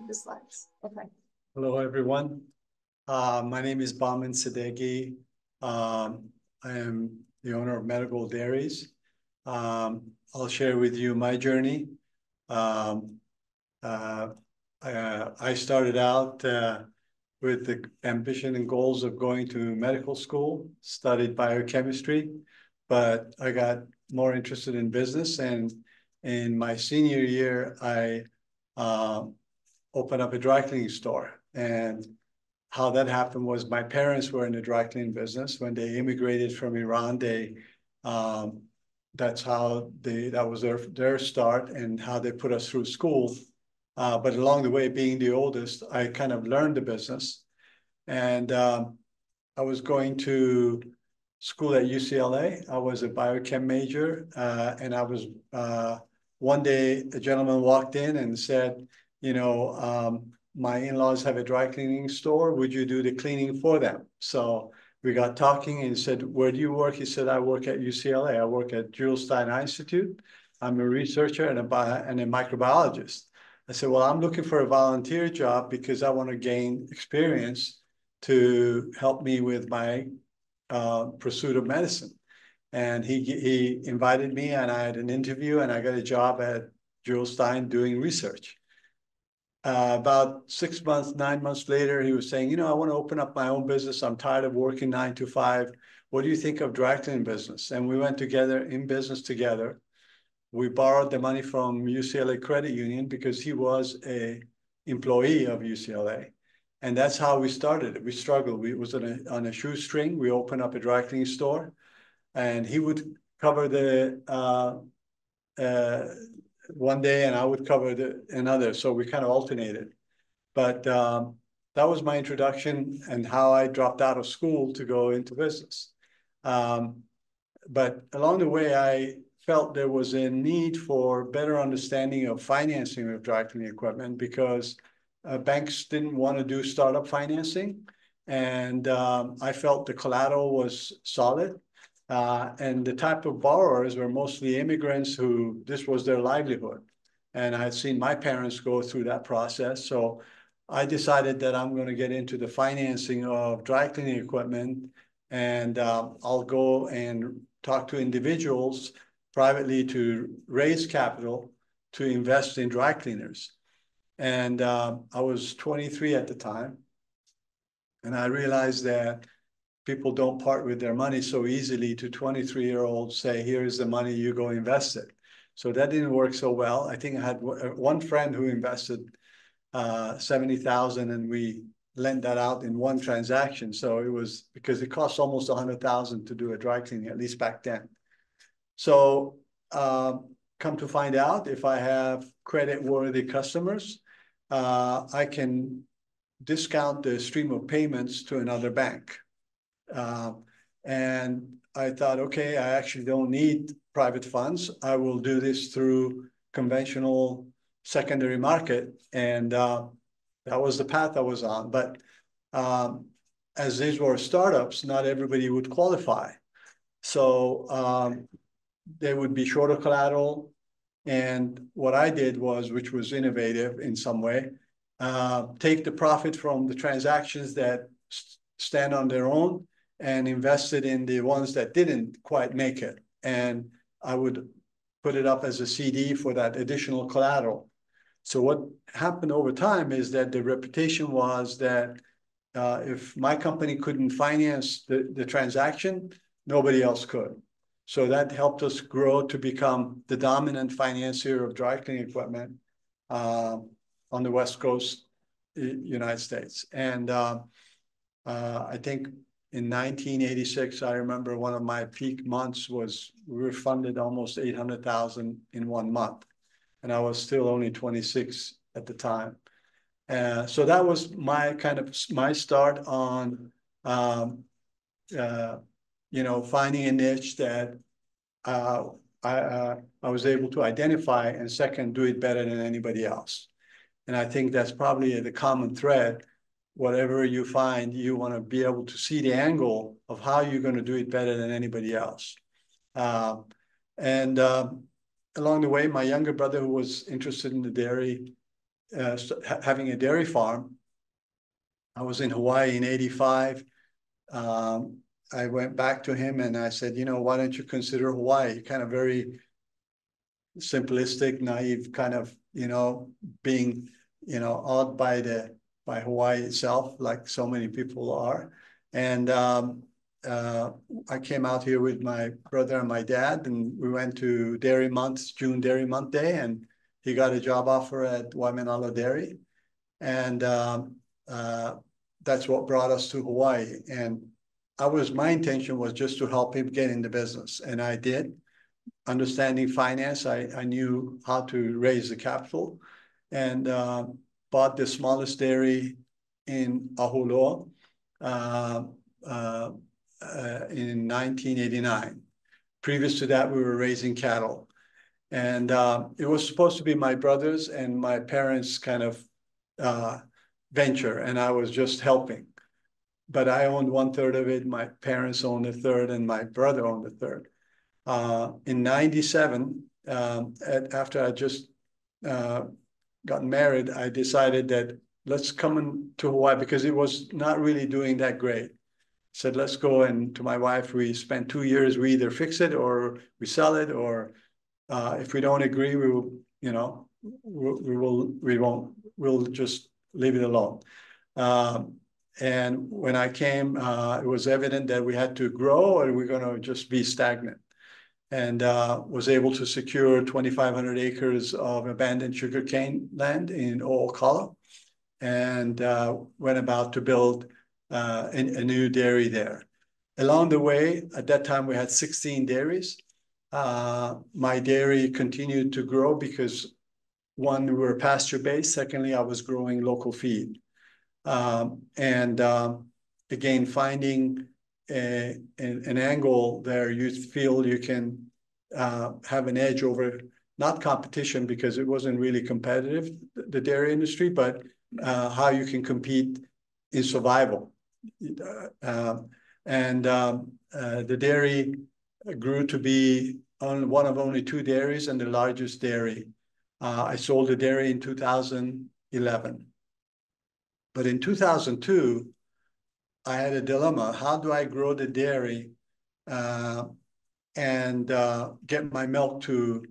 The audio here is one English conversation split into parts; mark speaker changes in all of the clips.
Speaker 1: the slides. Okay.
Speaker 2: Hello, everyone. My name is Bahman Sadeghi. I am the owner of Meadow Gold Dairies. I'll share with you my journey. I started out with the ambition and goals of going to medical school, studied biochemistry, but I got more interested in business. And in my senior year, I opened up a dry cleaning store. And how that happened was my parents were in the dry cleaning business. When they immigrated from Iran, that's how that was their start and how they put us through school. But along the way, being the oldest, I kind of learned the business. And I was going to school at UCLA. I was a biochem major. And I was, one day, a gentleman walked in and said, my in-laws have a dry cleaning store. Would you do the cleaning for them? So we got talking and he said, where do you work? He said, I work at UCLA. I work at Jules Stein Institute. I'm a researcher and a microbiologist. I said, well, I'm looking for a volunteer job because I want to gain experience to help me with my pursuit of medicine. And he invited me and I had an interview and I got a job at Jules Stein doing research. About 6 months, 9 months later, he was saying, I want to open up my own business. I'm tired of working 9 to 5. What do you think of dry cleaning business? And we went together in business together. We borrowed the money from UCLA Credit Union because he was an employee of UCLA. And that's how we started. We struggled. We was on a shoestring. We opened up a dry cleaning store. And he would cover the one day and I would cover another. So we kind of alternated. But that was my introduction and how I dropped out of school to go into business. But along the way, I felt there was a need for better understanding of financing of dry cleaning equipment because banks didn't want to do startup financing. And I felt the collateral was solid. And the type of borrowers were mostly immigrants who this was their livelihood. And I had seen my parents go through that process. So I decided that I'm going to get into the financing of dry cleaning equipment. And I'll go and talk to individuals privately to raise capital to invest in dry cleaners. And I was 23 at the time. And I realized that people don't part with their money so easily to 23-year-olds say, here's the money, you go invest it. So that didn't work so well. I think I had one friend who invested $70,000 and we lent that out in one transaction. So it was because it cost almost $100,000 to do a dry cleaning, at least back then. So come to find out, if I have credit-worthy customers, I can discount the stream of payments to another bank. And I thought, okay, I actually don't need private funds. I will do this through conventional secondary market. And that was the path I was on. But as these were startups, not everybody would qualify. So they would be shorter collateral. And what I did was, which was innovative in some way, take the profit from the transactions that stand on their own and invested in the ones that didn't quite make it. And I would put it up as a CD for that additional collateral. So what happened over time is that the reputation was that if my company couldn't finance the transaction, nobody else could. So that helped us grow to become the dominant financier of dry cleaning equipment on the West Coast, United States. And I think in 1986, I remember one of my peak months was we were funded almost $800,000 in 1 month. And I was still only 26 at the time. So that was my my start on, finding a niche that I was able to identify, and second, do it better than anybody else. And I think that's probably the common thread. Whatever you find, you want to be able to see the angle of how you're going to do it better than anybody else. Along the way, my younger brother, who was interested in the dairy, having a dairy farm. I was in Hawaii in '85. I went back to him and I said, why don't you consider Hawaii? Kind of very simplistic, naive, kind of, being, awed by Hawaii itself, like so many people are. And I came out here with my brother and my dad, and we went to June Dairy Month Day, and he got a job offer at Waimanalo Dairy. And that's what brought us to Hawaii. And my intention was just to help him get in the business. And I did. Understanding finance, I knew how to raise the capital, and bought the smallest dairy in Ahuloa in 1989. Previous to that, we were raising cattle. And it was supposed to be my brother's and my parents' kind of venture, and I was just helping. But I owned 1/3 of it, my parents owned a third, and my brother owned a third. In '97, after I just gotten married, I decided that let's come to Hawaii because it was not really doing that great. Said, let's go. And to my wife, we spent 2 years, we either fix it or we sell it, or if we don't agree, we will, we'll just leave it alone. And when I came, it was evident that we had to grow or we're going to just be stagnant. And was able to secure 2,500 acres of abandoned sugarcane land in O'Okala, and went about to build a new dairy there. Along the way, at that time, we had 16 dairies. My dairy continued to grow because, one, we were pasture-based. Secondly, I was growing local feed. Again, finding an angle there, you feel you can have an edge over, not competition because it wasn't really competitive, the dairy industry, but how you can compete in survival. The dairy grew to be one of only 2 dairies and the largest dairy. I sold the dairy in 2011. But in 2002, I had a dilemma. How do I grow the dairy and get my milk to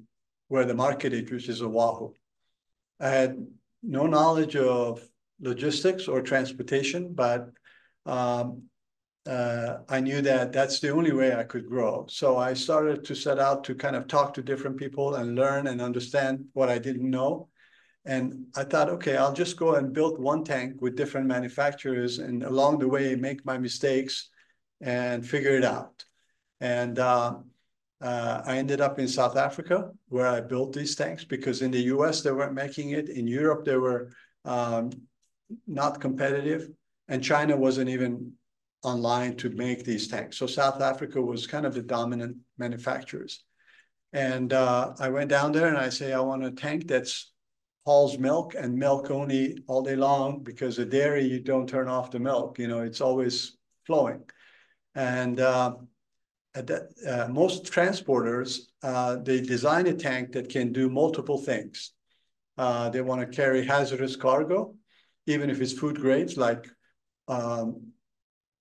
Speaker 2: where the market is, which is Oahu? I had no knowledge of logistics or transportation, but I knew that that's the only way I could grow. So I started to set out to kind of talk to different people and learn and understand what I didn't know. And I thought, okay, I'll just go and build one tank with different manufacturers, and along the way, make my mistakes and figure it out. And I ended up in South Africa, where I built these tanks, because in the US, they weren't making it. In Europe, they were not competitive. And China wasn't even online to make these tanks. So South Africa was kind of the dominant manufacturers. And I went down there and I say, I want a tank that's hauls milk and milk only all day long, because the dairy, you don't turn off the milk, it's always flowing. And most transporters, they design a tank that can do multiple things. They want to carry hazardous cargo, even if it's food grades like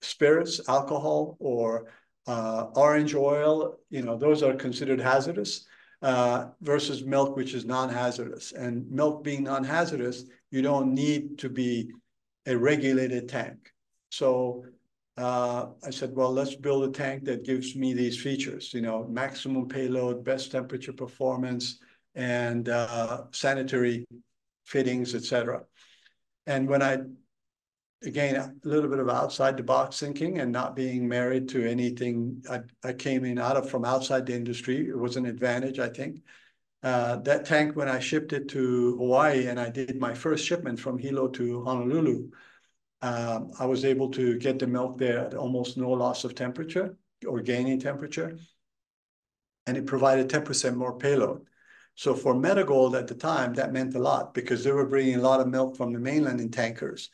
Speaker 2: spirits, alcohol, or orange oil, those are considered hazardous. Versus milk, which is non-hazardous. And milk being non-hazardous, you don't need to be a regulated tank. So I said, well, let's build a tank that gives me these features, maximum payload, best temperature performance, and sanitary fittings, etc. And when again, a little bit of outside the box thinking and not being married to anything I came in from outside the industry. It was an advantage, I think. That tank, when I shipped it to Hawaii and I did my first shipment from Hilo to Honolulu, I was able to get the milk there at almost no loss of temperature or gaining temperature. And it provided 10% more payload. So for Meadow Gold at the time, that meant a lot, because they were bringing a lot of milk from the mainland in tankers.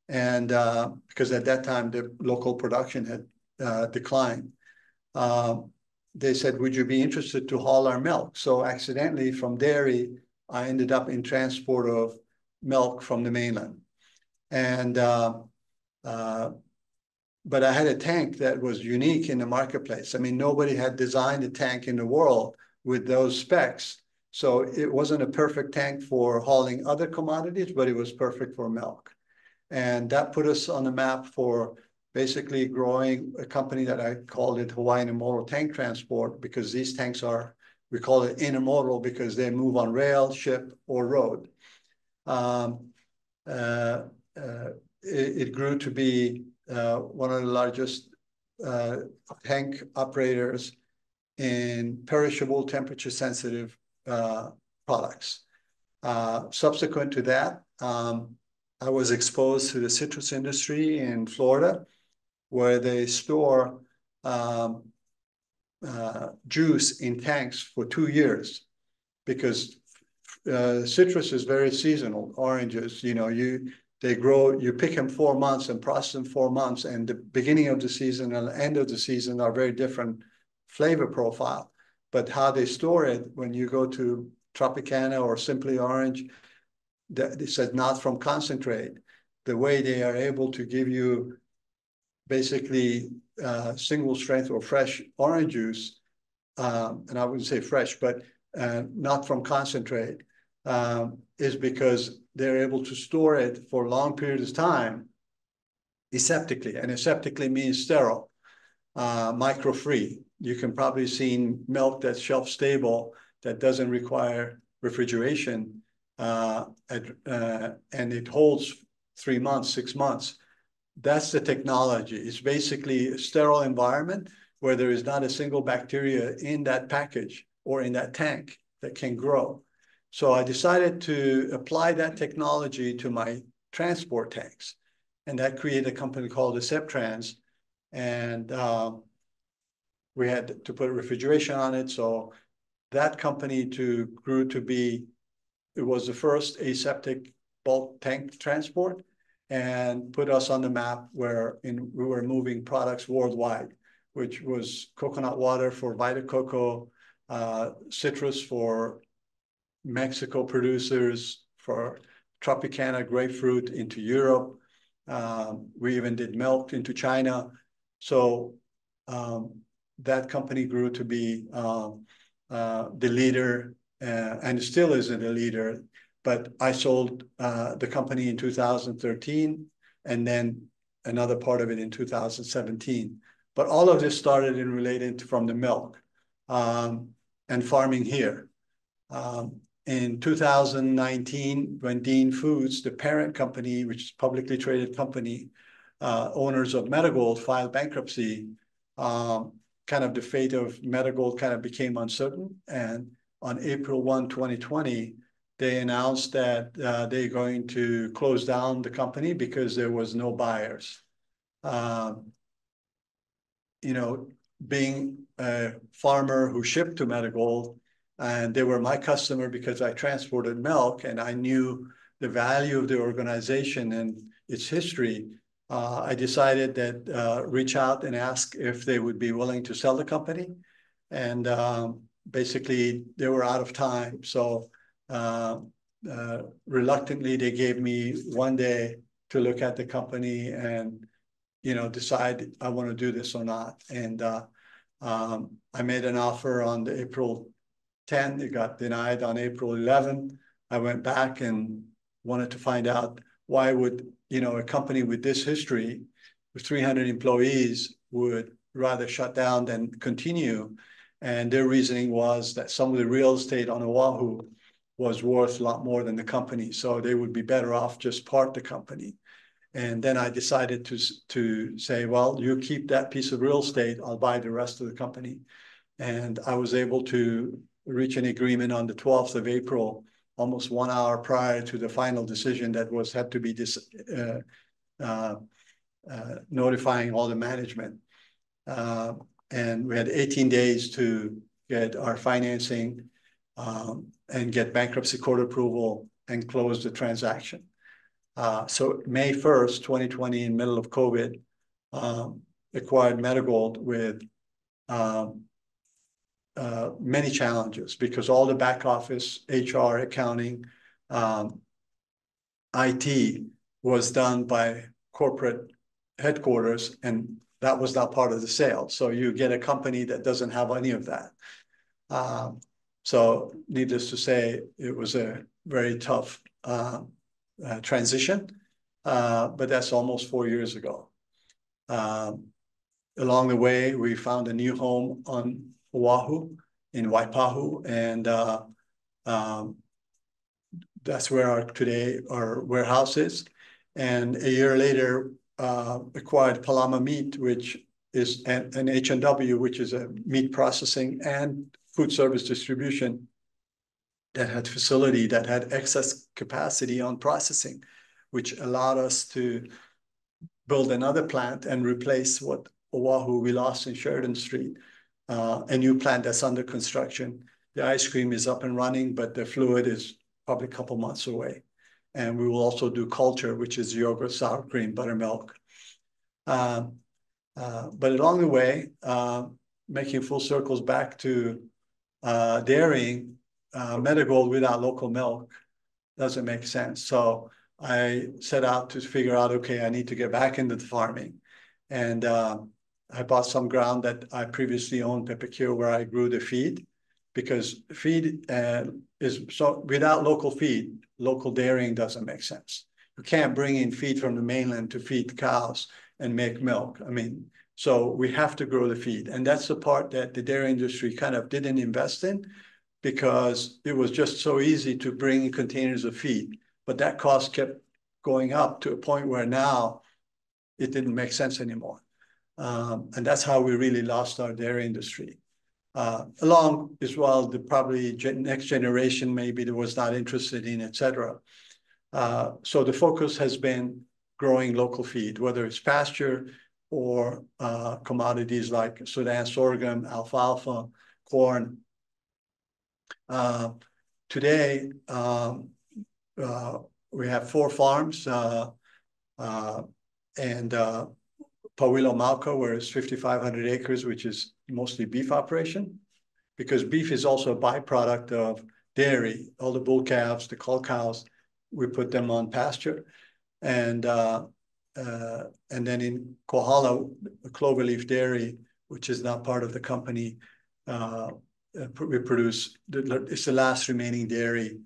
Speaker 2: And because at that time, the local production had declined. They said, would you be interested to haul our milk? So accidentally from dairy, I ended up in transport of milk from the mainland. And but I had a tank that was unique in the marketplace. I mean, nobody had designed a tank in the world with those specs. So it wasn't a perfect tank for hauling other commodities, but it was perfect for milk. And that put us on the map for basically growing a company that I called it Hawaiian-inspired tank transport, because these tanks are, we call it intermodal because they move on rail, ship, or road. It grew to be one of the largest tank operators in perishable, temperature-sensitive products. Subsequent to that, I was exposed to the citrus industry in Florida, where they store juice in tanks for 2 years, because citrus is very seasonal. Oranges, they grow, you pick them 4 months and process them 4 months, and the beginning of the season and the end of the season are very different flavor profile. But how they store it, when you go to Tropicana or Simply Orange, they said not from concentrate. The way they are able to give you basically single strength or fresh orange juice, and I wouldn't say fresh, but not from concentrate, is because they're able to store it for a long period of time aseptically. And aseptically means sterile, micro-free. You can probably see milk that's shelf stable that doesn't require refrigeration, and it holds 3 months, 6 months. That's the technology. It's basically a sterile environment where there is not a single bacteria in that package or in that tank that can grow. So I decided to apply that technology to my transport tanks, and that created a company called Acceptrans, and we had to put refrigeration on it. So that company grew to be, it was the first aseptic bulk tank transport, and put us on the map where we were moving products worldwide, which was coconut water for Vita Coco, citrus for Mexico producers, for Tropicana grapefruit into Europe. We even did milk into China. So that company grew to be the leader, and still isn't a leader. But I sold the company in 2013, and then another part of it in 2017. But all of this started in related from the milk and farming here. In 2019, when Dean Foods, the parent company, which is a publicly traded company, owners of Meadow Gold, filed bankruptcy, kind of the fate of Meadow Gold kind of became uncertain. And on April 1, 2020, they announced that they're going to close down the company because there was no buyers. Being a farmer who shipped to Meadow Gold, and they were my customer because I transported milk and I knew the value of the organization and its history, I decided that reach out and ask if they would be willing to sell the company. And basically, they were out of time. So reluctantly, they gave me 1 day to look at the company and decide I want to do this or not. And I made an offer on the April 10th. It got denied on April 11th. I went back and wanted to find out why would a company with this history, with 300 employees, would rather shut down than continue. And their reasoning was that some of the real estate on Oahu was worth a lot more than the company, so they would be better off just part the company. And then I decided to say, well, you keep that piece of real estate, I'll buy the rest of the company. And I was able to reach an agreement on the 12th of April, almost 1 hour prior to the final decision that had to be notifying all the management. And we had 18 days to get our financing and get bankruptcy court approval and close the transaction. So May 1st, 2020, in the middle of COVID, acquired Meadow Gold with many challenges, because all the back office, HR, accounting, IT was done by corporate headquarters, and that was not part of the sale. So you get a company that doesn't have any of that. So needless to say, it was a very tough transition, but that's almost 4 years ago. Along the way, we found a new home on Oahu in Waipahu, and that's where today our warehouse is. And a year later, acquired Palama Meat, which is an H&W, which is a meat processing and food service distribution that had facility that had excess capacity on processing, which allowed us to build another plant and replace what Oahu we lost in Sheridan Street, a new plant that's under construction. The ice cream is up and running, but the fluid is probably a couple months away. And we will also do culture, which is yogurt, sour cream, buttermilk. But along the way, making full circles back to dairying, Meadow Gold without local milk doesn't make sense. So I set out to figure out, okay, I need to get back into the farming. And I bought some ground that I previously owned, Pepecure, where I grew the feed, because feed is, so without local feed, local dairying doesn't make sense. You can't bring in feed from the mainland to feed cows and make milk. I mean, so we have to grow the feed. And that's the part that the dairy industry kind of didn't invest in, because it was just so easy to bring in containers of feed. But that cost kept going up to a point where now it didn't make sense anymore. And that's how we really lost our dairy industry. Along as well, the probably next generation maybe that was not interested in, et cetera. So the focus has been growing local feed, whether it's pasture or commodities like Sudan sorghum, alfalfa, corn. Today, we have 4 farms, and Pawilo Mauka, where it's 5,500 acres, which is mostly beef operation, because beef is also a byproduct of dairy. All the bull calves, the cull cows, we put them on pasture. And then in Kohala, Cloverleaf Dairy, which is not part of the company, we produce, it's the last remaining dairy.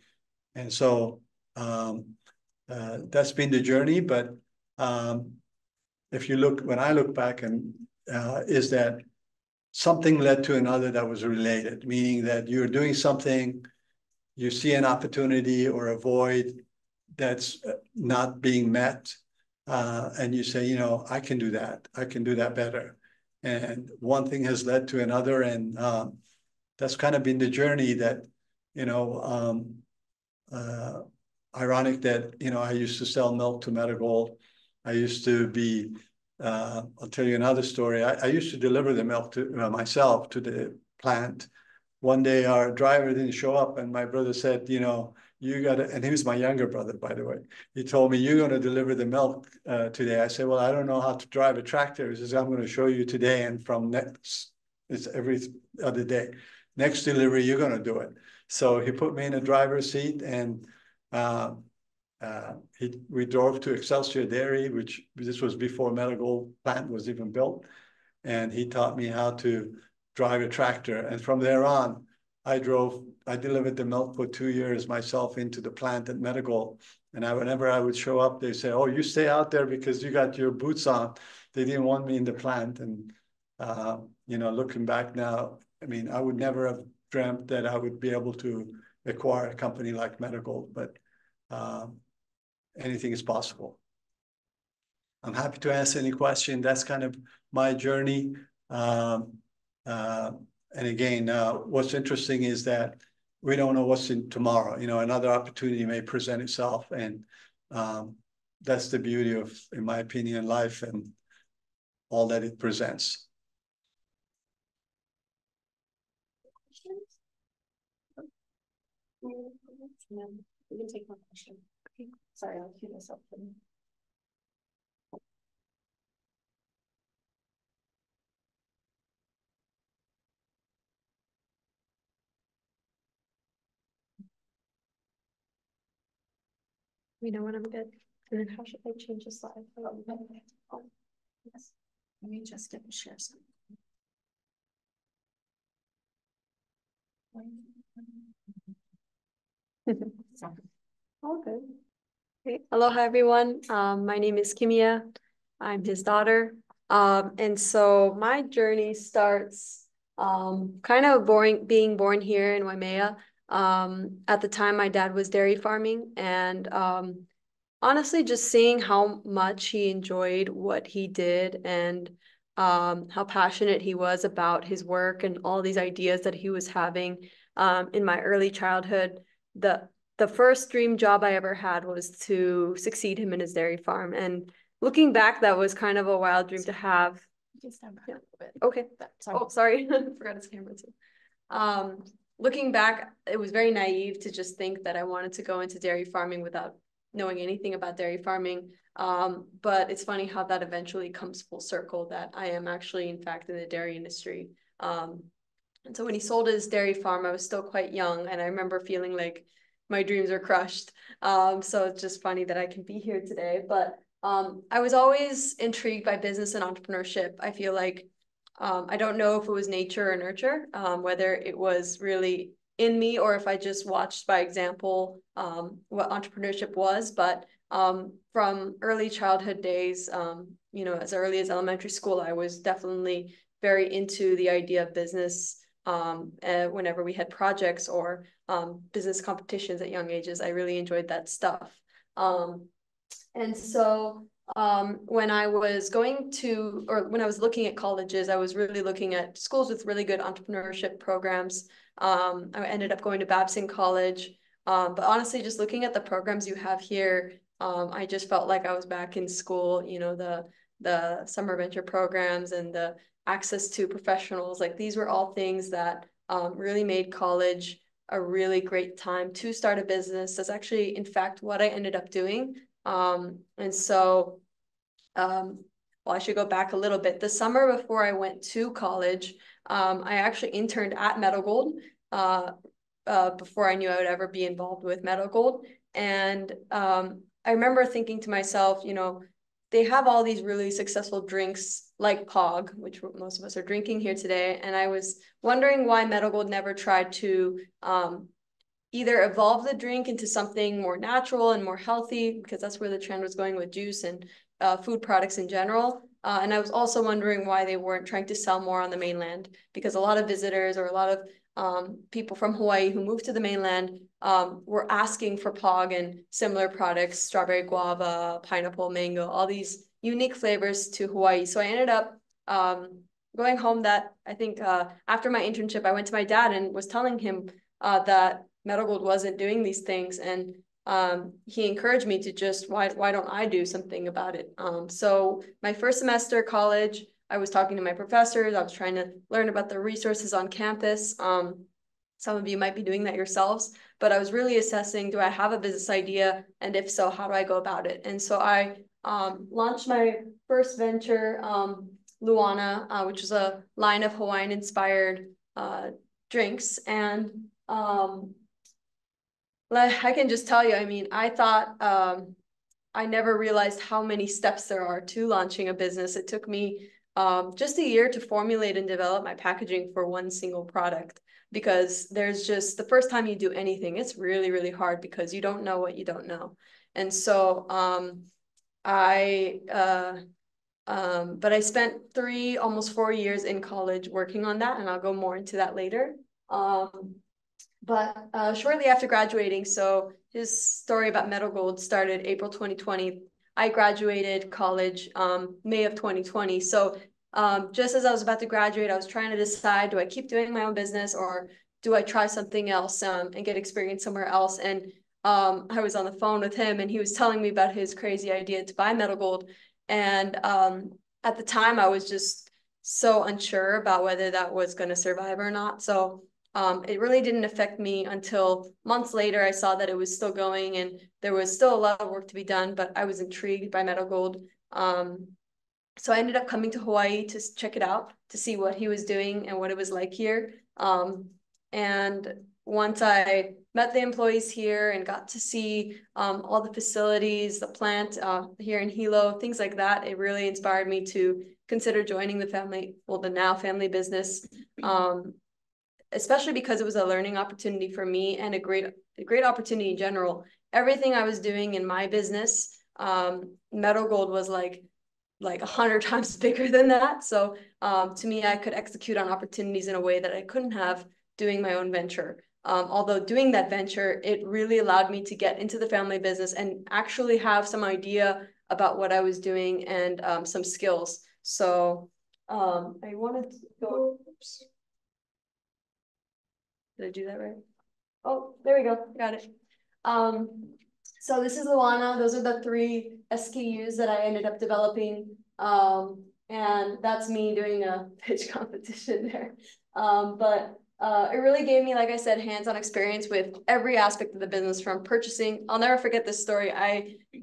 Speaker 2: And so that's been the journey. But if you look, when I look back, and is that something led to another that was related, meaning that you're doing something, you see an opportunity or a void that's not being met, and you say, you know, I can do that. I can do that better. And one thing has led to another, and that's kind of been the journey that, you know, ironic that, you know, I used to sell milk to Meadow Gold. I used to be, I'll tell you another story. I used to deliver the milk to myself to the plant. One day our driver didn't show up, and my brother said, you know, you got to, and he was my younger brother, by the way. He told me, you're going to deliver the milk today. I said, well, I don't know how to drive a tractor. He says, I'm going to show you today, and from next, it's every other day. Next delivery, you're going to do it. So he put me in a driver's seat, and we drove to Excelsior Dairy, which this was before Meadow Gold plant was even built. And he taught me how to drive a tractor. And from there on, I delivered the milk for 2 years myself into the plant at Meadow Gold. And whenever I would show up, they say, oh, you stay out there because you got your boots on. They didn't want me in the plant. And, you know, looking back now, I mean, I would never have dreamt that I would be able to acquire a company like Meadow Gold, but anything is possible. I'm happy to answer any question. That's kind of my journey. And again, what's interesting is that we don't know what's in tomorrow. You know, another opportunity may present itself, and that's the beauty of, in my opinion, life and all that it presents.
Speaker 1: We can take one question. Okay. Sorry, I'll cue this up for you. We know when I'm good. And then how should I change the slide? Oh, yes. Let me just get the share some. All good. Okay. Aloha, everyone. My name is Kimia. I'm his daughter. And so my journey starts kind of being born here in Waimea. At the time, my dad was dairy farming, and honestly, just seeing how much he enjoyed what he did and how passionate he was about his work and all these ideas that he was having in my early childhood. The first dream job I ever had was to succeed him in his dairy farm. And looking back, that was kind of a wild dream to have. You can stand back a little bit. Okay. Sorry. Oh, sorry. Forgot his camera too. Looking back, it was very naive to just think that I wanted to go into dairy farming without knowing anything about dairy farming. But it's funny how that eventually comes full circle, that I am actually, in fact, in the dairy industry. And so when he sold his dairy farm, I was still quite young, and I remember feeling like my dreams are crushed. So it's just funny that I can be here today. But I was always intrigued by business and entrepreneurship. I feel like I don't know if it was nature or nurture, whether it was really in me or if I just watched by example what entrepreneurship was. But from early childhood days, you know, as early as elementary school, I was definitely very into the idea of business. Whenever we had projects or business competitions at young ages, I really enjoyed that stuff. And so when I was when I was looking at colleges, I was really looking at schools with really good entrepreneurship programs. I ended up going to Babson College. But honestly, just looking at the programs you have here, I just felt like I was back in school, you know, the summer venture programs and the access to professionals. Like, these were all things that really made college a really great time to start a business. That's actually, in fact, what I ended up doing. And so, well, I should go back a little bit. The summer before I went to college, I actually interned at Meadow Gold before I knew I would ever be involved with Meadow Gold. And I remember thinking to myself, you know, they have all these really successful drinks like Pog, which most of us are drinking here today. And I was wondering why Meadow Gold never tried to either evolve the drink into something more natural and more healthy, because that's where the trend was going with juice and food products in general. And I was also wondering why they weren't trying to sell more on the mainland, because a lot of visitors or a lot of people from Hawaii who moved to the mainland were asking for Pog and similar products, strawberry guava, pineapple, mango, all these unique flavors to Hawaii. So I ended up going home that, I think after my internship, I went to my dad and was telling him that Meadow Gold wasn't doing these things. And he encouraged me to just, why don't I do something about it? So my first semester college, I was talking to my professors. I was trying to learn about the resources on campus. Some of you might be doing that yourselves, but I was really assessing, do I have a business idea? And if so, how do I go about it? And so I launched my first venture, Luana, which is a line of Hawaiian-inspired drinks. And I can just tell you, I mean, I thought I never realized how many steps there are to launching a business. It took me just a year to formulate and develop my packaging for one single product, because there's just, the first time you do anything, it's really, really hard because you don't know what you don't know. And so but I spent almost 4 years in college working on that, and I'll go more into that later. But shortly after graduating, so his story about Meadow Gold started April 2020. I graduated college May of 2020. So just as I was about to graduate, I was trying to decide, do I keep doing my own business or do I try something else and get experience somewhere else? And I was on the phone with him, and he was telling me about his crazy idea to buy Meadow Gold. And at the time, I was just so unsure about whether that was going to survive or not. So it really didn't affect me until months later. I saw that it was still going and there was still a lot of work to be done, but I was intrigued by Meadow Gold. So I ended up coming to Hawaii to check it out, to see what he was doing and what it was like here. And once I met the employees here and got to see all the facilities, the plant here in Hilo, things like that, it really inspired me to consider joining the now family business, especially because it was a learning opportunity for me and a great opportunity in general. Everything I was doing in my business, Meadow Gold was like 100 times bigger than that. So to me, I could execute on opportunities in a way that I couldn't have doing my own venture. Although doing that venture, it really allowed me to get into the family business and actually have some idea about what I was doing and some skills. So I wanted to go, oops. Did I do that right? Oh, there we go, got it. So this is Luana. Those are the 3 SKUs that I ended up developing. And that's me doing a pitch competition there. But it really gave me, like I said, hands-on experience with every aspect of the business, from purchasing. I'll never forget this story.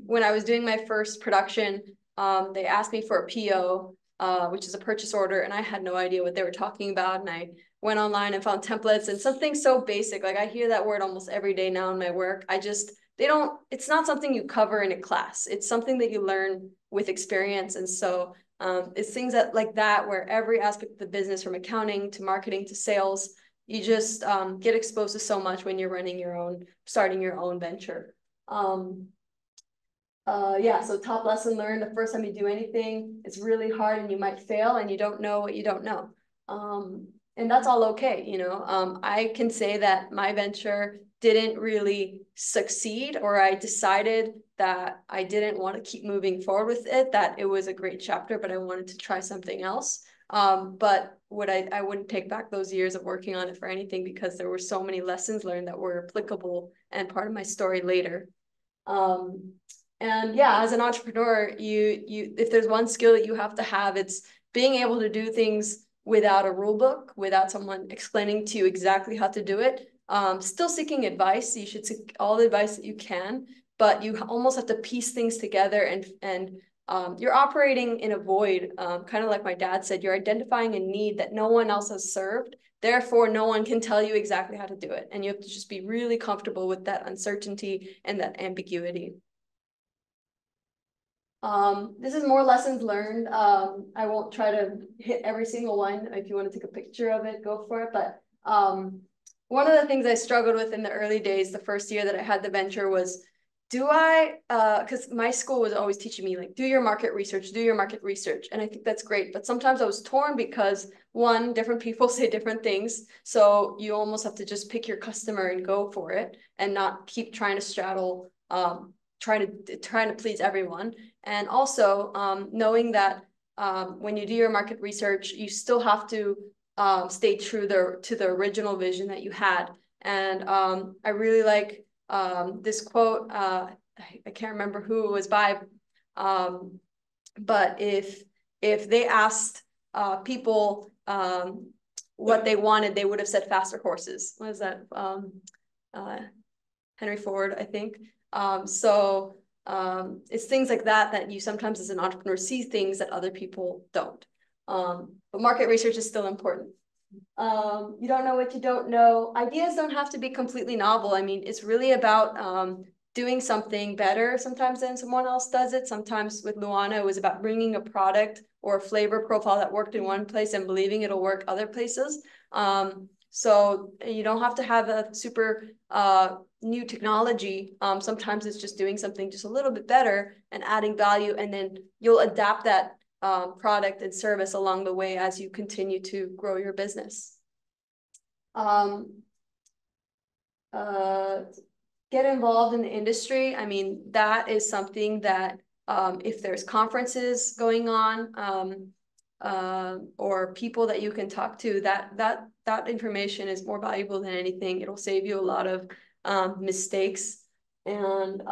Speaker 1: When I was doing my first production, they asked me for a PO, which is a purchase order, and I had no idea what they were talking about. And I went online and found templates and something so basic. Like I hear that word almost every day now in my work. It's not something you cover in a class. It's something that you learn with experience. And so it's things like that, where every aspect of the business, from accounting to marketing to sales, you just get exposed to so much when you're starting your own venture. Yeah, so top lesson learned: the first time you do anything, it's really hard and you might fail and you don't know what you don't know. And that's all okay, you know. I can say that my venture didn't really succeed, or I decided that I didn't want to keep moving forward with it, that it was a great chapter, but I wanted to try something else. But I wouldn't take back those years of working on it for anything, because there were so many lessons learned that were applicable and part of my story later. And yeah, as an entrepreneur, if there's one skill that you have to have, it's being able to do things without a rule book, without someone explaining to you exactly how to do it. Still seeking advice. You should seek all the advice that you can, but you almost have to piece things together, and you're operating in a void. Kind of like my dad said, you're identifying a need that no one else has served. Therefore, no one can tell you exactly how to do it. And you have to just be really comfortable with that uncertainty and that ambiguity. This is more lessons learned. I won't try to hit every single one. If you want to take a picture of it, go for it. But one of the things I struggled with in the early days, the first year that I had the venture, was because my school was always teaching me, like, do your market research. And I think that's great. But sometimes I was torn because, one, different people say different things. So you almost have to just pick your customer and go for it, and not keep trying to straddle, trying to please everyone. And also knowing that when you do your market research, you still have to stay true to the original vision that you had. And I really like this quote. I can't remember who it was by, but if they asked people what they wanted, they would have said faster horses. What is that? Henry Ford, I think. It's things like that you sometimes, as an entrepreneur, see things that other people don't. But market research is still important. You don't know what you don't know. Ideas don't have to be completely novel. I mean, it's really about doing something better sometimes than someone else does it. Sometimes with Luana, it was about bringing a product or a flavor profile that worked in one place and believing it'll work other places. So you don't have to have a super new technology. Sometimes it's just doing something just a little bit better and adding value, and then you'll adapt that product and service along the way as you continue to grow your business. Get involved in the industry. I mean, that is something that if there's conferences going on, or people that you can talk to, that information is more valuable than anything. It'll save you a lot of mistakes, and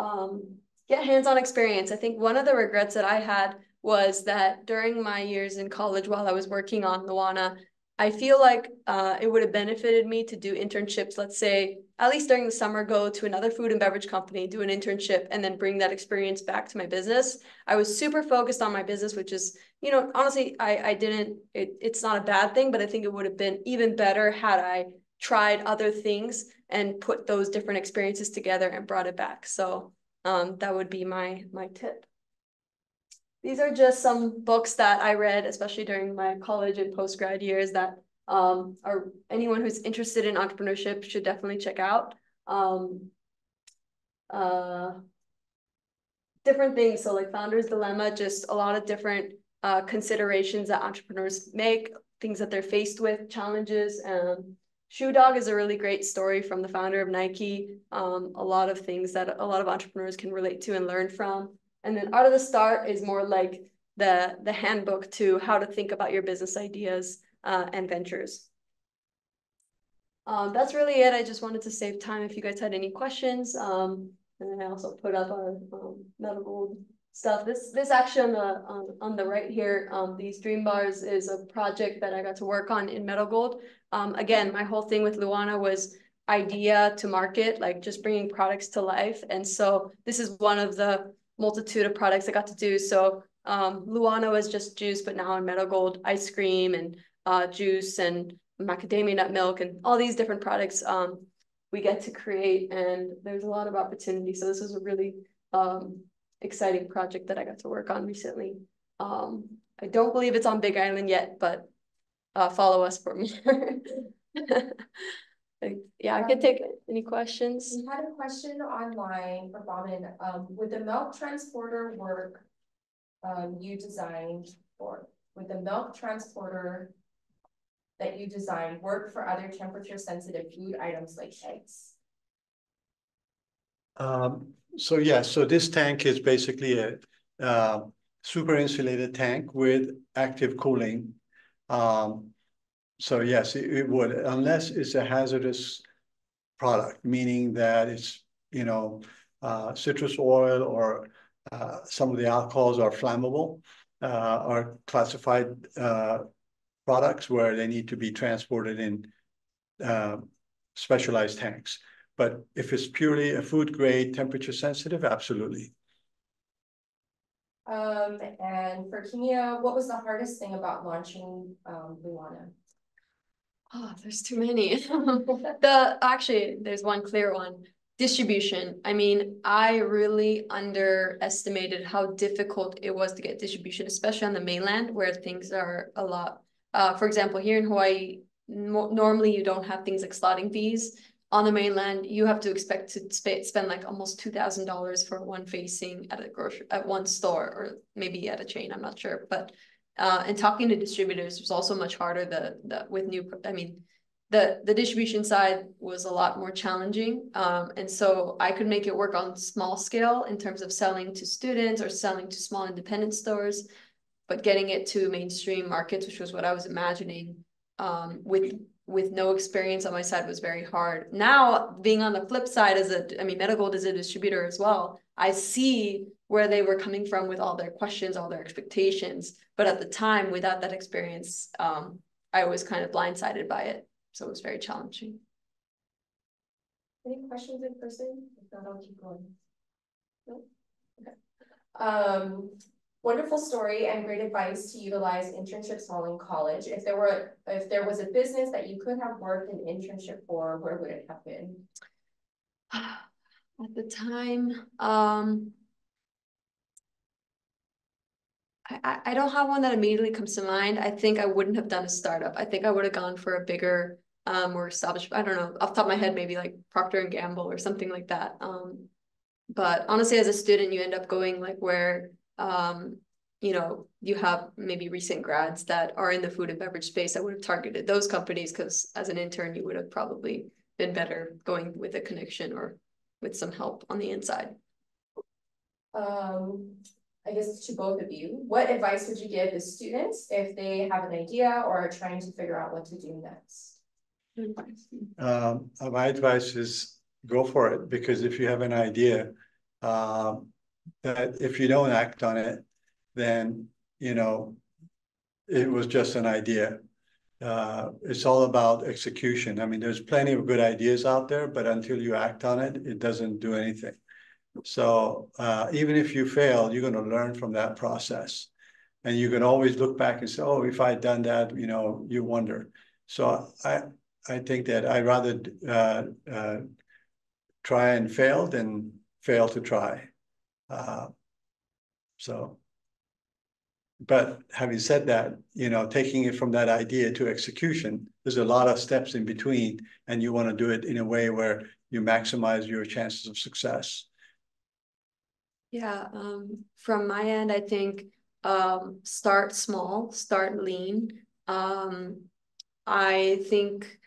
Speaker 1: get hands-on experience. I think one of the regrets that I had was that during my years in college, while I was working on Luana, I feel like it would have benefited me to do internships. Let's say, at least during the summer, go to another food and beverage company, do an internship, and then bring that experience back to my business. I was super focused on my business, which is, you know, honestly, it's not a bad thing, but I think it would have been even better had I tried other things and put those different experiences together and brought it back. So that would be my tip. These are just some books that I read, especially during my college and post-grad years, that are anyone who's interested in entrepreneurship should definitely check out. Different things, so like Founder's Dilemma, just a lot of different considerations that entrepreneurs make, things that they're faced with, challenges. Shoe Dog is a really great story from the founder of Nike. A lot of things that a lot of entrepreneurs can relate to and learn from. And then Art of the Start is more like the handbook to how to think about your business ideas and ventures. That's really it. I just wanted to save time if you guys had any questions. And then I also put up our Meadow Gold stuff. This actually on the right here, these dream bars is a project that I got to work on in Meadow Gold. Again, my whole thing with Luana was idea to market, like just bringing products to life. And so this is one of the multitude of products I got to do. So Luana was just juice, but now in Meadow Gold, ice cream and juice and macadamia nut milk and all these different products we get to create, and there's a lot of opportunity. So this is a really exciting project that I got to work on recently. I don't believe it's on Big Island yet, but follow us for more. Yeah, I could take any questions.
Speaker 3: We had a question online for Bahman. Would the milk transporter work you designed for? Would the milk transporter that you designed work for other temperature sensitive food items like eggs?
Speaker 2: So yeah, so this tank is basically a super insulated tank with active cooling. So yes, it would, unless it's a hazardous product, meaning that it's, you know, citrus oil or some of the alcohols are flammable, are classified products where they need to be transported in specialized tanks. But if it's purely a food grade, temperature sensitive, absolutely.
Speaker 3: And for Kimia, what was the hardest thing about launching Luana?
Speaker 1: Oh, there's too many. Actually, there's one clear one. Distribution. I mean, I really underestimated how difficult it was to get distribution, especially on the mainland where things are a lot. For example, here in Hawaii, normally you don't have things like slotting fees. On the mainland, you have to expect to spend like almost $2,000 for one facing at one store, or maybe at a chain. I'm not sure, but and talking to distributors was also much harder. The distribution side was a lot more challenging, and so I could make it work on small scale in terms of selling to students or selling to small independent stores, but getting it to mainstream markets, which was what I was imagining, with no experience on my side, was very hard. Now, being on the flip side, Meadow Gold is a distributor as well. I see where they were coming from with all their questions, all their expectations. But at the time, without that experience, I was kind of blindsided by it. So it was very challenging.
Speaker 3: Any questions in person? If not, I'll keep going. No? Okay. Wonderful story and great advice to utilize internships while in college. If there was a business that you could have worked an internship for, where would it have been?
Speaker 1: At the time, I don't have one that immediately comes to mind. I think I wouldn't have done a startup. I think I would have gone for a bigger, more established, I don't know, off the top of my head, maybe like Procter & Gamble or something like that. But honestly, as a student, you end up going like where, you know, you have maybe recent grads that are in the food and beverage space. I would have targeted those companies because as an intern, you would have probably been better going with a connection or with some help on the inside.
Speaker 3: I guess to both of you, what advice would you give the students if they have an idea or are trying to figure out what to do next?
Speaker 2: My advice is go for it, because if you have an idea, that if you don't act on it, then, you know, it was just an idea. It's all about execution. I mean, there's plenty of good ideas out there, but until you act on it, it doesn't do anything. So even if you fail, you're going to learn from that process. And you can always look back and say, oh, if I had done that, you know, you wonder. So I think that I'd rather try and fail than fail to try. So, but having said that, you know, taking it from that idea to execution, there's a lot of steps in between, and you want to do it in a way where you maximize your chances of success.
Speaker 1: Yeah, from my end, I think start small, start lean. I think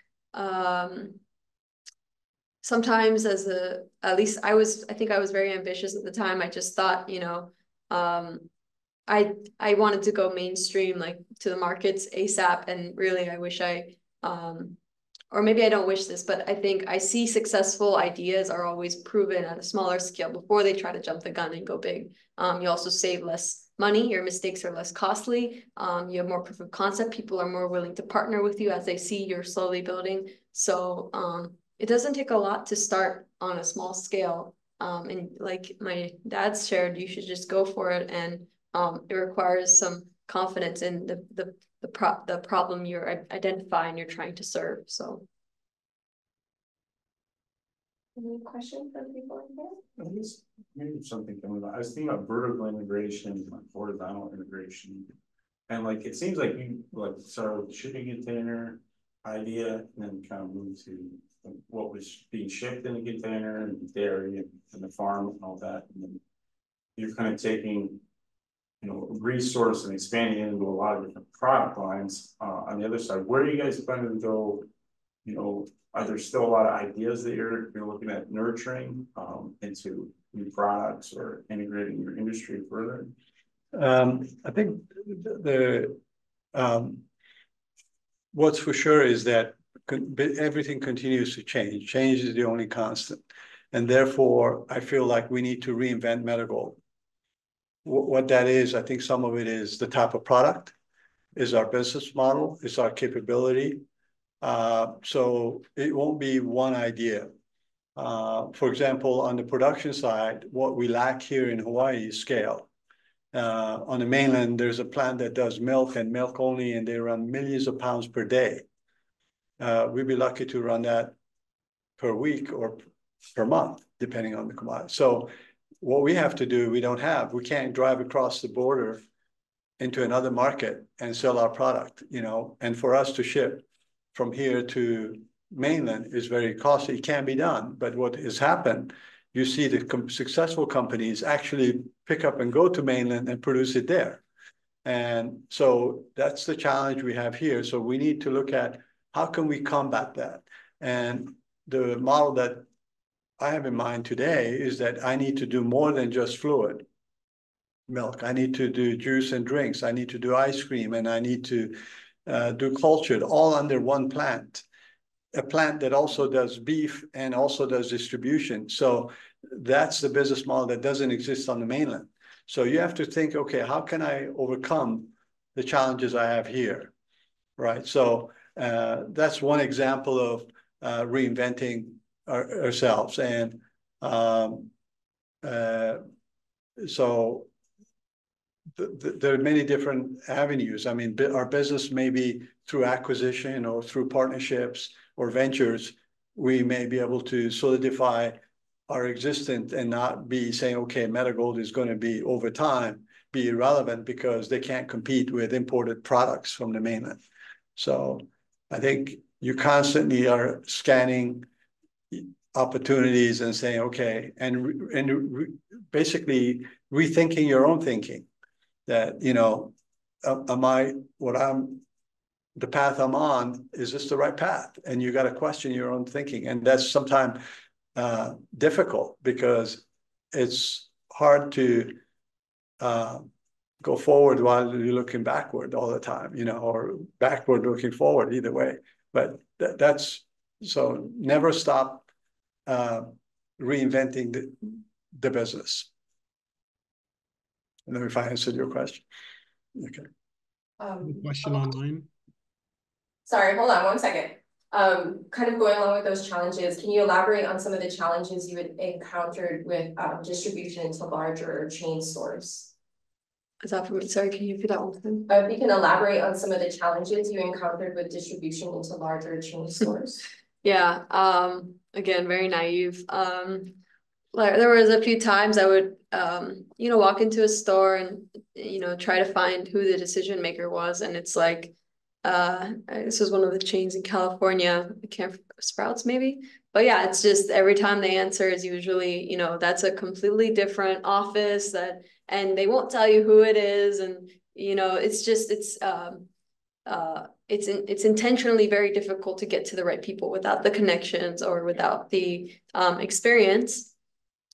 Speaker 1: sometimes at least I think I was very ambitious at the time. I just thought, you know, I wanted to go mainstream, like to the markets ASAP, and really I wish or maybe I don't wish this, but I think I see successful ideas are always proven at a smaller scale before they try to jump the gun and go big. You also save less money, your mistakes are less costly, you have more proof of concept, people are more willing to partner with you as they see you're slowly building. So it doesn't take a lot to start on a small scale. And like my dad's shared, you should just go for it, and it requires some confidence in the problem you're identifying, you're trying to serve. So
Speaker 3: any question from people in here?
Speaker 4: I guess maybe something coming about. I was thinking about vertical integration and horizontal integration. And like it seems like you like started with the shipping container idea and then kind of moved to what was being shipped in the container and dairy and the farm and all that. And then you're kind of taking, you know, resource and expanding into a lot of different product lines. On the other side, where are you guys planning to go? You know, are there still a lot of ideas that you're looking at nurturing into new products or integrating your industry further?
Speaker 2: I think what's for sure is that everything continues to change. Change is the only constant. And therefore, I feel like we need to reinvent Meadow Gold. What that is, I think some of it is the type of product, is our business model, is our capability. So it won't be one idea. For example, on the production side, what we lack here in Hawaii is scale. On the mainland, there's a plant that does milk and milk only, and they run millions of pounds per day. We'd be lucky to run that per week or per month, depending on the commodity. So what we have to do, we can't drive across the border into another market and sell our product, you know, and for us to ship from here to mainland is very costly. It can be done, but what has happened, you see the successful companies actually pick up and go to mainland and produce it there. And so that's the challenge we have here. So we need to look at how can we combat that? And the model that I have in mind today is that I need to do more than just fluid milk. I need to do juice and drinks. I need to do ice cream, and I need to do cultured, all under one plant. A plant that also does beef and also does distribution. So that's the business model that doesn't exist on the mainland. So you have to think, okay, how can I overcome the challenges I have here, right? So that's one example of reinventing ourselves. And so there are many different avenues. I mean, our business may be through acquisition or through partnerships or ventures. We may be able to solidify our existence and not be saying, okay, Meadow Gold is going to be over time, be irrelevant because they can't compete with imported products from the mainland. So I think you constantly are scanning opportunities and saying, okay, and basically rethinking your own thinking. That, you know, the path I'm on, is this the right path? And you got to question your own thinking. And that's sometimes difficult because it's hard to go forward while you're looking backward all the time, you know, or backward looking forward, either way. But so never stop reinventing the business. I don't know if I answered your question. Okay.
Speaker 5: Question online.
Speaker 3: Sorry, hold on one second. Kind of going along with those challenges, can you elaborate on some of the challenges you had encountered with distribution into larger chain stores?
Speaker 1: Is that for me? Sorry, can you repeat that one?
Speaker 3: If you can elaborate on some of the challenges you encountered with distribution into larger chain stores.
Speaker 1: Yeah, again, very naive. Like there was a few times I would, walk into a store and, try to find who the decision maker was. And it's like, this was one of the chains in California, I can't, Sprouts maybe. But yeah, it's just every time they answer is usually, that's a completely different office and they won't tell you who it is. And, it's just, it's intentionally very difficult to get to the right people without the connections or without the experience.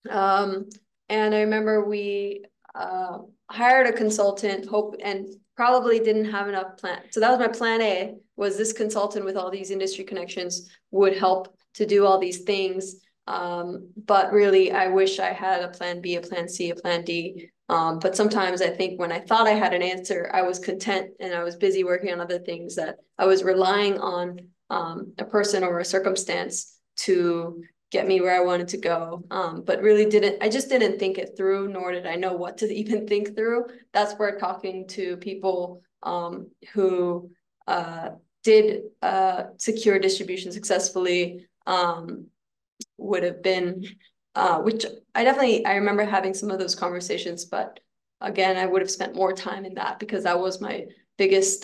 Speaker 1: And I remember we hired a consultant, and probably didn't have enough plan. So that was my plan A, was this consultant with all these industry connections would help to do all these things. But really, I wish I had a plan B, a plan C, a plan D. But sometimes I think when I thought I had an answer, I was content and I was busy working on other things, that I was relying on a person or a circumstance to get me where I wanted to go. But really I just didn't think it through, nor did I know what to even think through. That's where talking to people who did secure distribution successfully would have been, which I remember having some of those conversations, but again, I would have spent more time in that because that was my biggest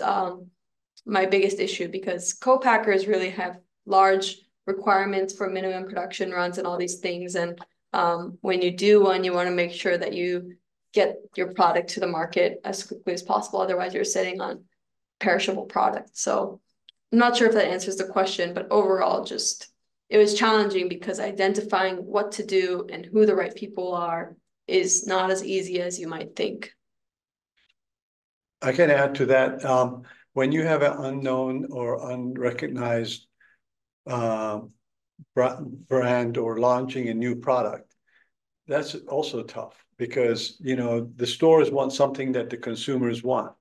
Speaker 1: issue, because co-packers really have large requirements for minimum production runs and all these things. And when you do one, you want to make sure that you get your product to the market as quickly as possible. Otherwise, you're sitting on perishable product. So I'm not sure if that answers the question, but overall, it was challenging because identifying what to do and who the right people are is not as easy as you might think.
Speaker 2: I can add to that. When you have an unknown or unrecognized brand or launching a new product, that's also tough, because the stores want something that the consumers want.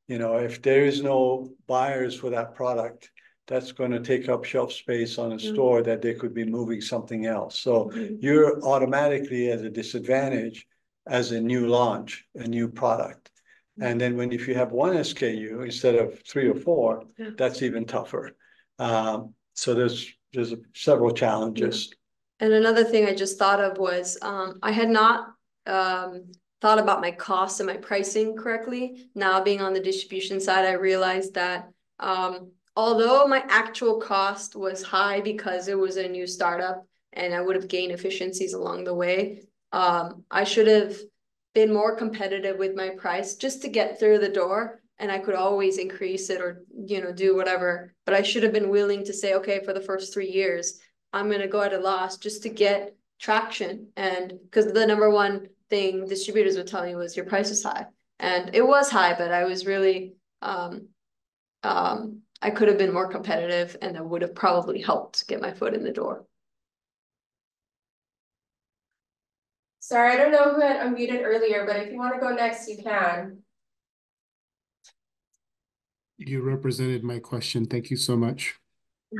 Speaker 2: If there is no buyers for that product, that's going to take up shelf space on a store that they could be moving something else. So you're automatically at a disadvantage as a new launch, a new product. And then if you have one SKU instead of 3 or 4, that's even tougher. So there's several challenges.
Speaker 1: And another thing I just thought of was I had not thought about my costs and my pricing correctly. Now being on the distribution side, I realized that although my actual cost was high because it was a new startup and I would have gained efficiencies along the way, I should have been more competitive with my price just to get through the door. And I could always increase it or, do whatever. But I should have been willing to say, okay, for the first 3 years, I'm going to go at a loss just to get traction. And because the number one thing distributors would tell me was your price is high. And it was high, but I was really, I could have been more competitive, and that would have probably helped get my foot in the door.
Speaker 3: Sorry, I don't know who had unmuted earlier, but if you want to go next, you can.
Speaker 5: You represented my question. Thank you so much.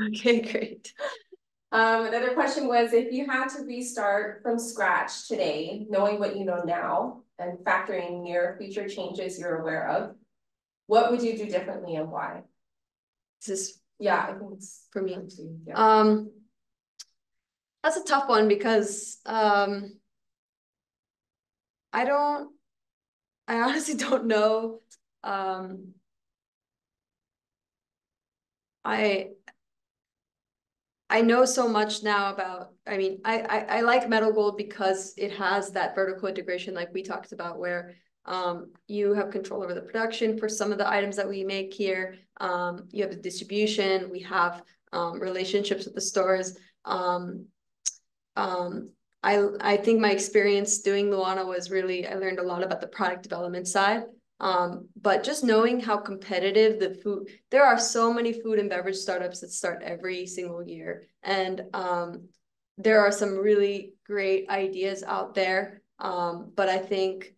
Speaker 1: Okay, great.
Speaker 3: Another question was, if you had to restart from scratch today, knowing what you know now and factoring near future changes you're aware of, what would you do differently and why? Yeah, I think it's
Speaker 1: for me.
Speaker 3: Yeah.
Speaker 1: That's a tough one because I honestly don't know. I know so much now about, I like Meadow Gold because it has that vertical integration like we talked about, where you have control over the production for some of the items that we make here. You have the distribution, we have relationships with the stores. I think my experience doing Luana was really, I learned a lot about the product development side. But just knowing how competitive the food, there are so many food and beverage startups that start every single year. And there are some really great ideas out there. But I think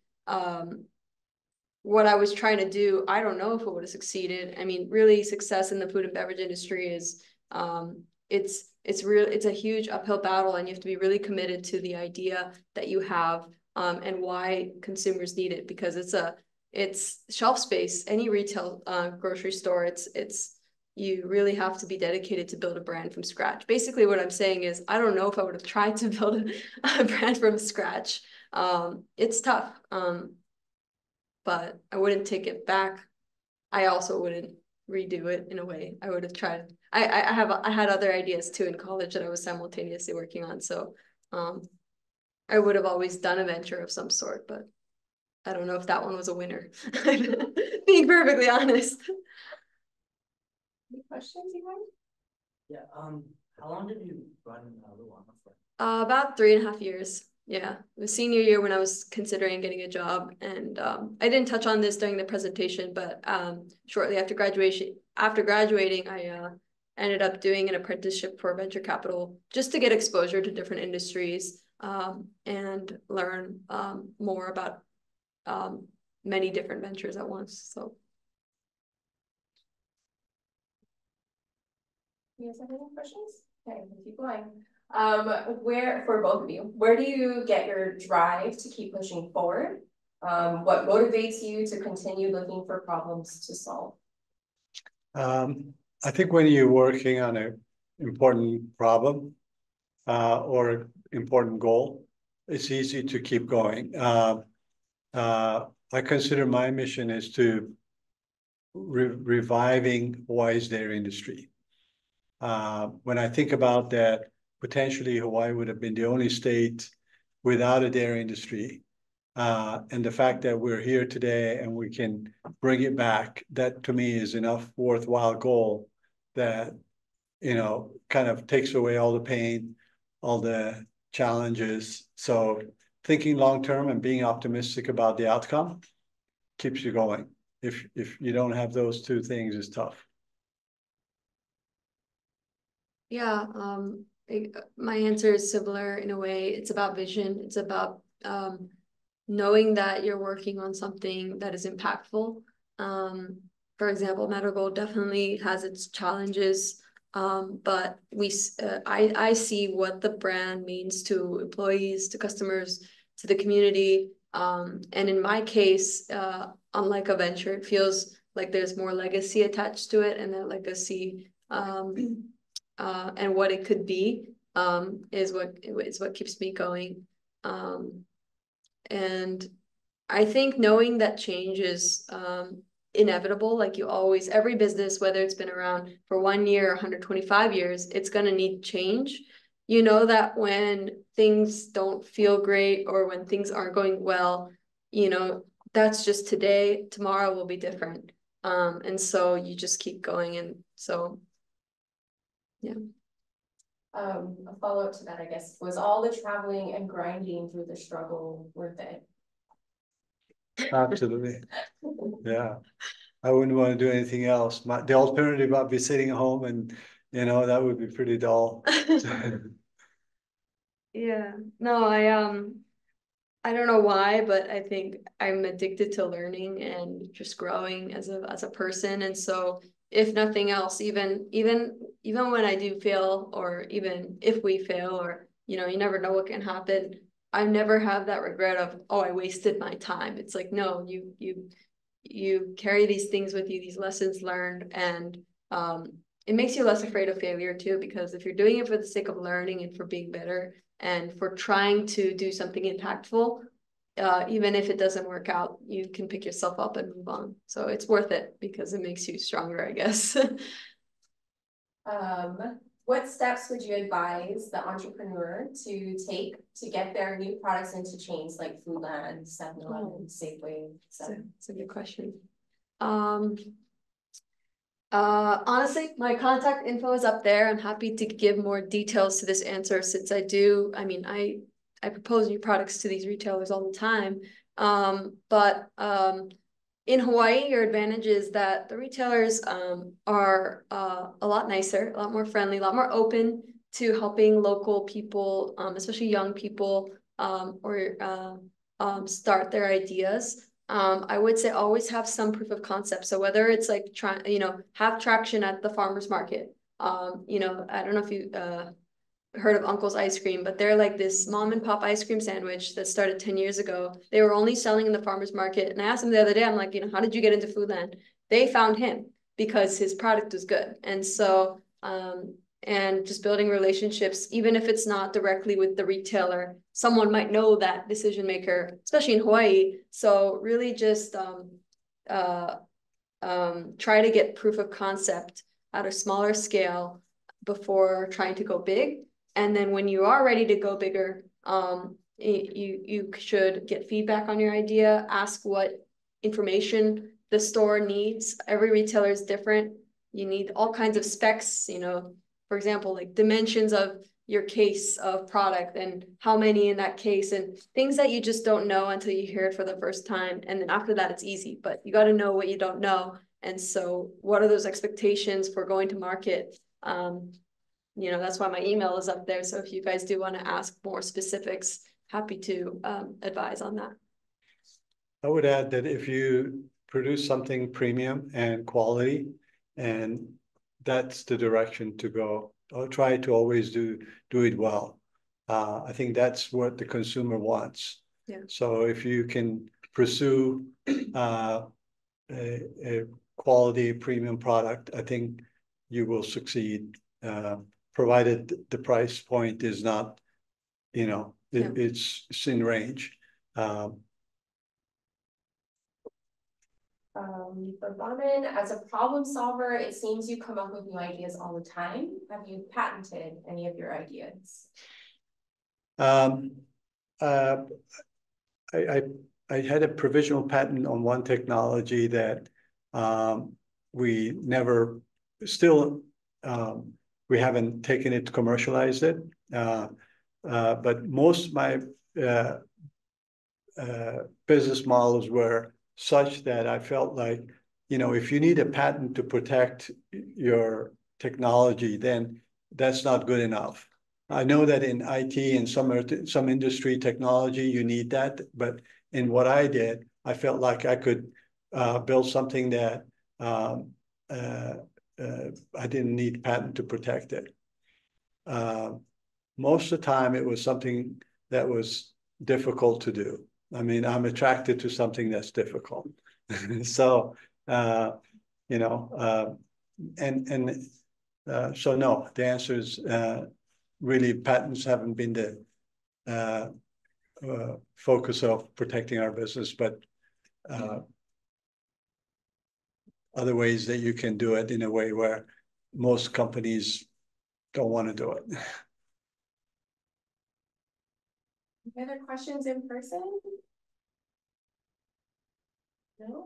Speaker 1: what I was trying to do, I don't know if it would have succeeded. I mean, really success in the food and beverage industry is, it's a huge uphill battle, and you have to be really committed to the idea that you have and why consumers need it, because it's shelf space. Any retail grocery store, it's you really have to be dedicated to build a brand from scratch. Basically, what I'm saying is, I don't know if I would have tried to build a brand from scratch. It's tough, but I wouldn't take it back. I also wouldn't redo it in a way. I would have tried. I had other ideas too in college that I was simultaneously working on. So I would have always done a venture of some sort, but I don't know if that one was a winner. Being perfectly honest.
Speaker 3: Any questions you have?
Speaker 6: Yeah, how long did you run Luana for?
Speaker 1: About 3.5 years. Yeah, the senior year when I was considering getting a job, and I didn't touch on this during the presentation, but shortly after graduating, I ended up doing an apprenticeship for venture capital just to get exposure to different industries and learn more about many different ventures at once. So.
Speaker 3: You guys have any questions? Okay, we'll keep going. Where, for both of you, where do you get your drive to keep pushing forward? What motivates you to continue looking for problems to solve?
Speaker 2: I think when you're working on an important problem or important goal, it's easy to keep going. I consider my mission is to reviving Hawaii's dairy industry. When I think about that, potentially Hawaii would have been the only state without a dairy industry. And the fact that we're here today and we can bring it back, that to me is enough worthwhile goal that, you know, kind of takes away all the pain, all the challenges. So thinking long-term and being optimistic about the outcome keeps you going. If you don't have those two things, it's tough.
Speaker 1: Yeah, my answer is similar in a way. It's about vision. It's about knowing that you're working on something that is impactful. For example, Meadow Gold definitely has its challenges, but I see what the brand means to employees, to customers, to the community. And in my case, unlike a venture, it feels like there's more legacy attached to it, and that legacy and what it could be is what keeps me going. And I think knowing that change is inevitable, like every business, whether it's been around for 1 year or 125 years, it's going to need change. You know that when things don't feel great or when things aren't going well, you know, that's just today. Tomorrow will be different. And so you just keep going. And so, yeah.
Speaker 3: A follow-up to that, I guess, was all the traveling and grinding through the struggle worth it?
Speaker 2: Absolutely. Yeah. I wouldn't want to do anything else. The alternative might be sitting at home and, you know, that would be pretty dull.
Speaker 1: Yeah. No, I don't know why, but I think I'm addicted to learning and just growing as a person. And so if nothing else, even when I do fail, or even if we fail, or, you know, you never know what can happen, I never have that regret of, oh, I wasted my time. It's like, no, you carry these things with you, these lessons learned, and it makes you less afraid of failure too, because if you're doing it for the sake of learning and for being better and for trying to do something impactful, even if it doesn't work out, you can pick yourself up and move on. So it's worth it because it makes you stronger, I guess.
Speaker 3: What steps would you advise the entrepreneur to take to get their new products into chains like Foodland, 7-Eleven, Safeway, etc.?
Speaker 1: That's a good question. Honestly, my contact info is up there. I'm happy to give more details to this answer, since I propose new products to these retailers all the time. But in Hawaii, your advantage is that the retailers are a lot nicer, a lot more friendly, a lot more open to helping local people, especially young people, or start their ideas. I would say always have some proof of concept. So whether it's like have traction at the farmer's market. You know, I don't know if heard of Uncle's Ice Cream, but they're like this mom and pop ice cream sandwich that started 10 years ago. They were only selling in the farmer's market. And I asked them the other day, I'm like, how did you get into Foodland? They found him because his product was good. And so, and just building relationships, even if it's not directly with the retailer, someone might know that decision maker, especially in Hawaii. So really just try to get proof of concept at a smaller scale before trying to go big. And then when you are ready to go bigger, you should get feedback on your idea, ask what information the store needs. Every retailer is different. You need all kinds of specs, for example, like dimensions of your case of product and how many in that case and things that you just don't know until you hear it for the first time. And then after that, it's easy, but you got to know what you don't know. And so what are those expectations for going to market? That's why my email is up there. So if you guys do want to ask more specifics, happy to advise on that.
Speaker 2: I would add that if you produce something premium and quality, and that's the direction to go, or try to always do it well. I think that's what the consumer wants.
Speaker 1: Yeah.
Speaker 2: So if you can pursue a quality premium product, I think you will succeed, provided the price point is not, it's in range.
Speaker 3: For Bahman, as a problem solver, it seems you come up with new ideas all the time. Have you patented any of your ideas?
Speaker 2: I had a provisional patent on one technology that we never, still, we haven't taken it to commercialize it. But most of my business models were such that I felt like, if you need a patent to protect your technology, then that's not good enough. I know that in IT and some industry technology, you need that. But in what I did, I felt like I could build something that I didn't need patent to protect it. Most of the time, it was something that was difficult to do. I mean, I'm attracted to something that's difficult. So, so no, the answer is really patents haven't been the focus of protecting our business, but other ways that you can do it in a way where most companies don't want to do it.
Speaker 3: Any other questions in person? No?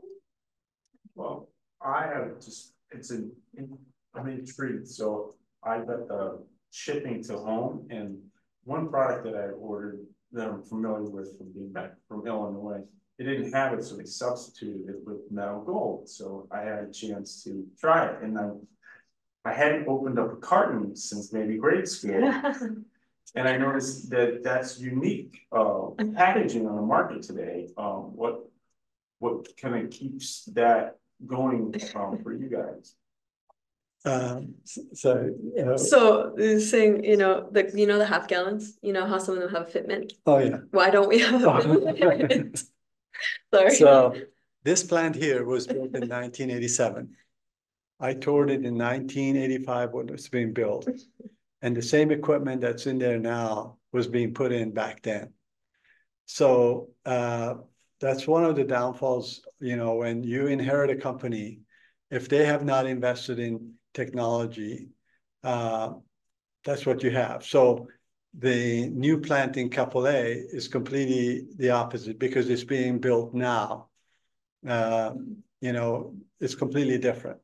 Speaker 4: Well, I have just, I'm intrigued, so I got the shipping to home, and one product that I ordered that I'm familiar with from being back from Illinois, they didn't have it, so they substituted it with Meadow Gold. So I had a chance to try it, and I hadn't opened up a carton since maybe grade school. And I noticed that that's unique packaging on the market today. What kind of keeps that going for you guys?
Speaker 1: So this thing, the half gallons, how some of them have a fitment.
Speaker 2: Oh yeah.
Speaker 1: Why don't we have a fitment? Sorry.
Speaker 2: So this plant here was built in 1987. I toured it in 1985 when it was being built. And the same equipment that's in there now was being put in back then. So that's one of the downfalls, when you inherit a company, if they have not invested in technology, that's what you have. So the new plant in Kapolei is completely the opposite because it's being built now. It's completely different.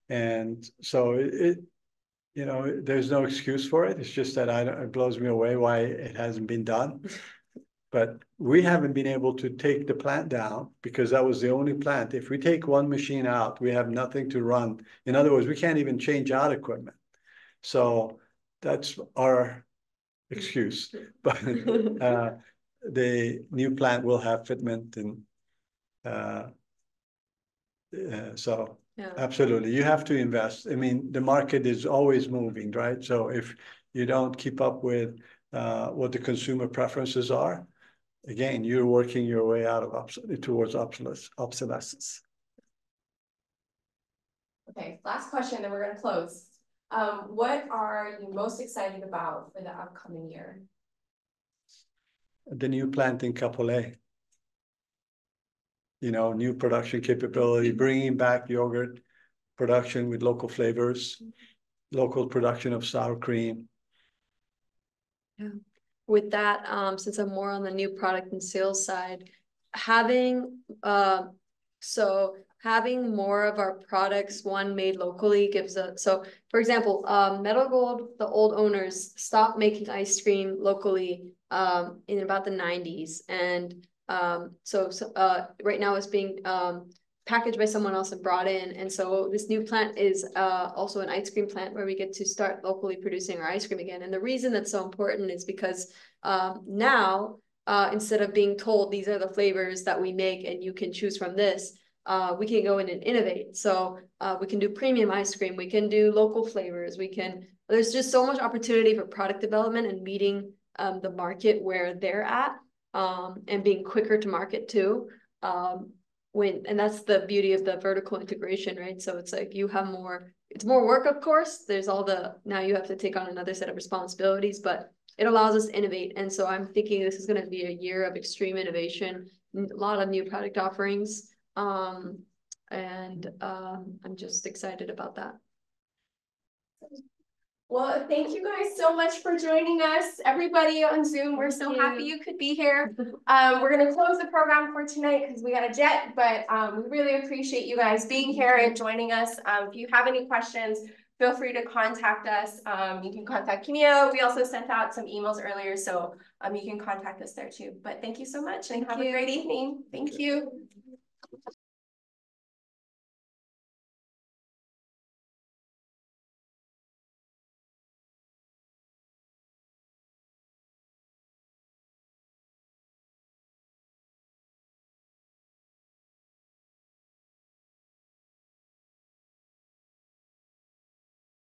Speaker 2: And so there's no excuse for it. It's just that it blows me away why it hasn't been done. But we haven't been able to take the plant down because that was the only plant. If we take one machine out, we have nothing to run. In other words, we can't even change out equipment. So that's our excuse. But the new plant will have fitment, and so yeah. Absolutely, you have to invest. I mean, the market is always moving, right? So if you don't keep up with what the consumer preferences are, again, you're working your way out of towards obsolescence.
Speaker 3: Okay, last question, then we're gonna close. What are you most excited about for the upcoming year?
Speaker 2: The new plant in Kapolei. You know, new production capability, bringing back yogurt production with local flavors, local production of sour cream.
Speaker 1: Yeah. With that, since I'm more on the new product and sales side, having having more of our products made locally gives us, so for example, Meadow Gold, the old owners stopped making ice cream locally in about the 90s, and right now it's being packaged by someone else and brought in, and so this new plant is also an ice cream plant where we get to start locally producing our ice cream again. And the reason that's so important is because now instead of being told these are the flavors that we make and you can choose from this, we can go in and innovate. So we can do premium ice cream, we can do local flavors, there's just so much opportunity for product development and meeting the market where they're at, and being quicker to market too. And that's the beauty of the vertical integration, right? So it's like you have it's more work, of course. There's now you have to take on another set of responsibilities, but it allows us to innovate. And so I'm thinking this is going to be a year of extreme innovation, a lot of new product offerings. I'm just excited about that.
Speaker 3: Well, thank you guys so much for joining us. Everybody on Zoom, we're so happy you could be here. We're going to close the program for tonight because we got a jet, but we really appreciate you guys being here and joining us. If you have any questions, feel free to contact us. You can contact Kimia. We also sent out some emails earlier, so you can contact us there too. But thank you so much and have a great evening. Thank you.